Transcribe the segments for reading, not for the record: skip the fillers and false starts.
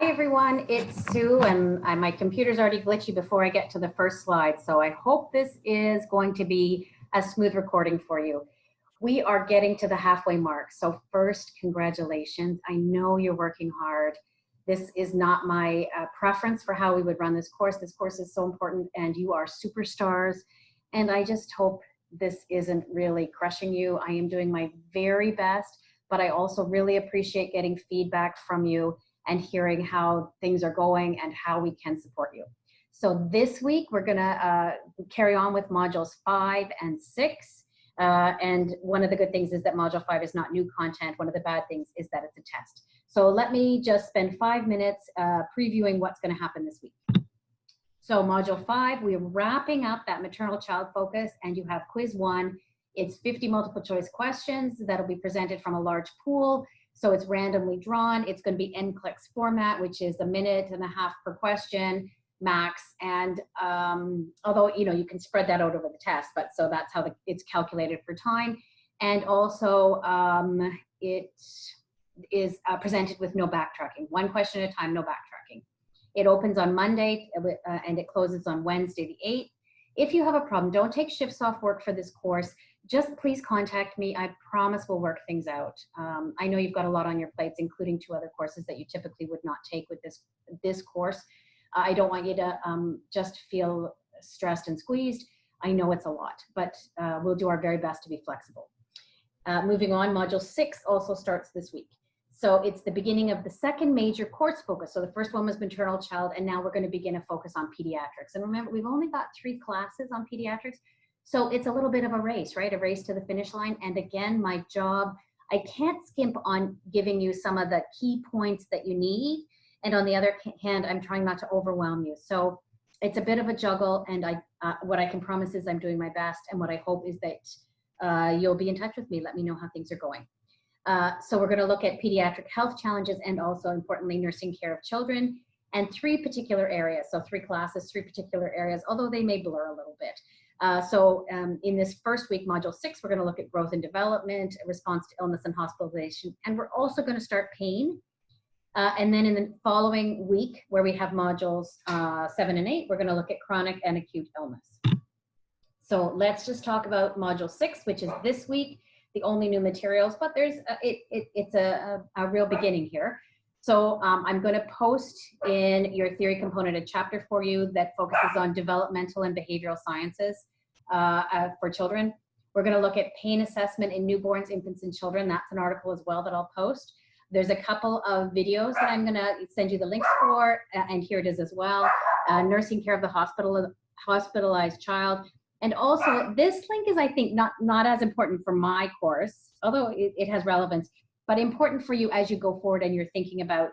Hi everyone, it's Sue, and my computer's already glitchy before I get to the first slide, so I hope this is going to be a smooth recording for you. We are getting to the halfway mark, so first, congratulations. I know you're working hard. This is not my preference for how we would run this course. This course is so important, and you are superstars, and I just hope this isn't really crushing you. I am doing my very best, but I also really appreciate getting feedback from you and hearing how things are going and how we can support you. So this week, we're gonna carry on with modules 5 and 6. And one of the good things is that module 5 is not new content. One of the bad things is that it's a test. So let me just spend 5 minutes previewing what's gonna happen this week. So module 5, we're wrapping up that maternal child focus, and you have quiz 1. It's 50 multiple choice questions that'll be presented from a large pool. So it's randomly drawn. It's going to be NCLEX format, which is 1.5 minutes per question max. And although, you can spread that out over the test, but so that's how it's calculated for time. And also it is presented with no backtracking. One question at a time, no backtracking. It opens on Monday and it closes on Wednesday the 8th. If you have a problem, don't take shifts off work for this course. Just please contact me. I promise we'll work things out. I know you've got a lot on your plates, including 2 other courses that you typically would not take with this course. I don't want you to just feel stressed and squeezed. I know it's a lot, but we'll do our very best to be flexible. Moving on, module 6 also starts this week. So it's the beginning of the second major course focus. So the first one was maternal child, and now we're going to begin a focus on pediatrics. And remember, we've only got 3 classes on pediatrics. So it's a little bit of a race, right? A race to the finish line. And again, my job, I can't skimp on giving you some of the key points that you need. And on the other hand, I'm trying not to overwhelm you. So it's a bit of a juggle. And what I can promise is I'm doing my best. And what I hope is that you'll be in touch with me. Let me know how things are going. So we're going to look at pediatric health challenges and also, importantly, nursing care of children, and 3 particular areas. So 3 classes, 3 particular areas, although they may blur a little bit. In this first week, module 6, we're going to look at growth and development, response to illness and hospitalization, and we're also going to start pain. And then in the following week, where we have modules 7 and 8, we're going to look at chronic and acute illness. So let's just talk about module 6, which is this week, the only new materials, but there's it's a real beginning here. So I'm going to post in your theory component a chapter for you that focuses on developmental and behavioral sciences for children. We're going to look at pain assessment in newborns, infants, and children. That's an article as well that I'll post. There's a couple of videos that I'm going to send you the links for, and here it is as well. Nursing care of the hospitalized child. And also, this link is, I think, not as important for my course, although it has relevance, but important for you as you go forward and you're thinking about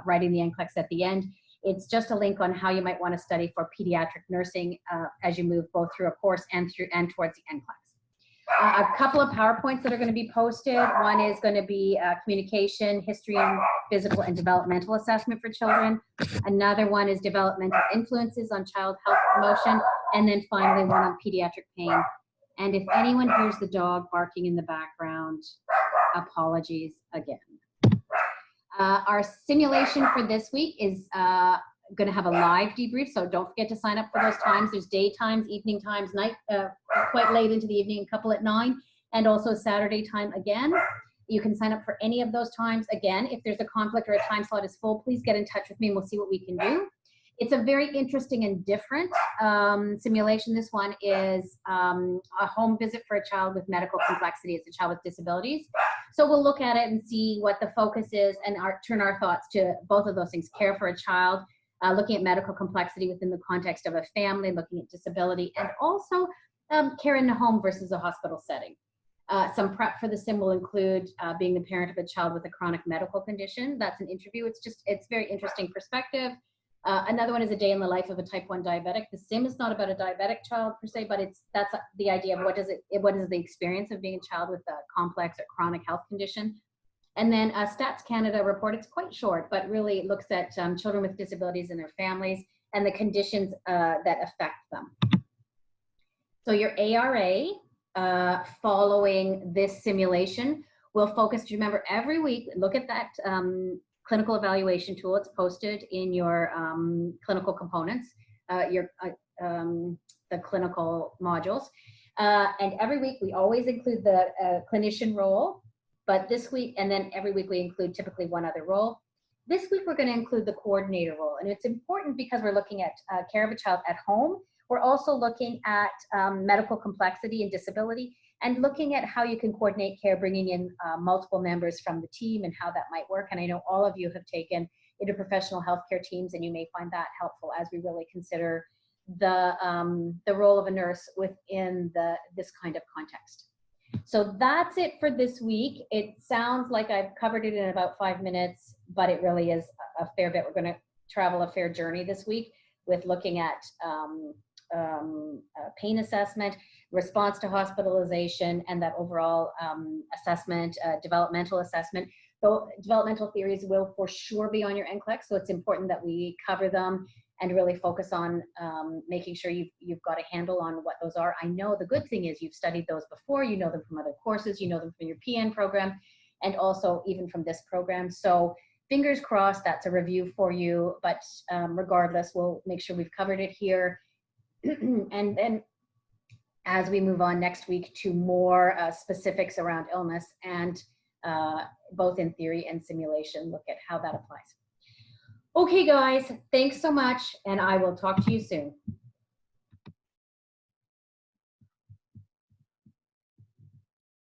writing the NCLEX at the end. It's just a link on how you might want to study for pediatric nursing as you move both through a course and towards the NCLEX. A couple of PowerPoints that are going to be posted. One is going to be communication, history, and physical and developmental assessment for children. Another one is developmental influences on child health promotion. And then finally, one on pediatric pain. And if anyone hears the dog barking in the background, apologies again. Our simulation for this week is going to have a live debrief, so don't forget to sign up for those times. There's day times, evening times, night, quite late into the evening, a couple at 9, and also Saturday time again. You can sign up for any of those times. Again, if there's a conflict or a time slot is full, please get in touch with me and we'll see what we can do. It's a very interesting and different simulation. This one is a home visit for a child with medical complexity. It's a child with disabilities. So we'll look at it and see what the focus is and turn our thoughts to both of those things: care for a child, looking at medical complexity within the context of a family, looking at disability, and also care in the home versus a hospital setting. Some prep for the sim will include being the parent of a child with a chronic medical condition. That's an interview. It's very interesting perspective. Another one is a day in the life of a type 1 diabetic. The sim is not about a diabetic child per se, but that's the idea of what is the experience of being a child with a complex or chronic health condition. And then Stats Canada report, it's quite short, but really looks at children with disabilities and their families and the conditions that affect them. So your ARA, following this simulation, will focus, remember, every week, look at that clinical evaluation tool. It's posted in your clinical components, the clinical modules. And every week we always include the clinician role, but this week, and then every week we include typically one other role. This week we're going to include the coordinator role, and it's important because we're looking at care of a child at home. We're also looking at medical complexity and disability, and looking at how you can coordinate care, bringing in multiple members from the team and how that might work. And I know all of you have taken interprofessional healthcare teams, and you may find that helpful as we really consider the role of a nurse within this kind of context. So that's it for this week. It sounds like I've covered it in about 5 minutes, but it really is a fair bit. We're going to travel a fair journey this week with looking at pain assessment, response to hospitalization, and that overall assessment, developmental assessment. So developmental theories will for sure be on your NCLEX, so it's important that we cover them and really focus on making sure you've got a handle on what those are. I know the good thing is you've studied those before, you know them from other courses, you know them from your PN program, and also even from this program. So fingers crossed that's a review for you, but regardless, we'll make sure we've covered it here. And then as we move on next week to more specifics around illness and both in theory and simulation, look at how that applies. Okay, guys, thanks so much, and I will talk to you soon.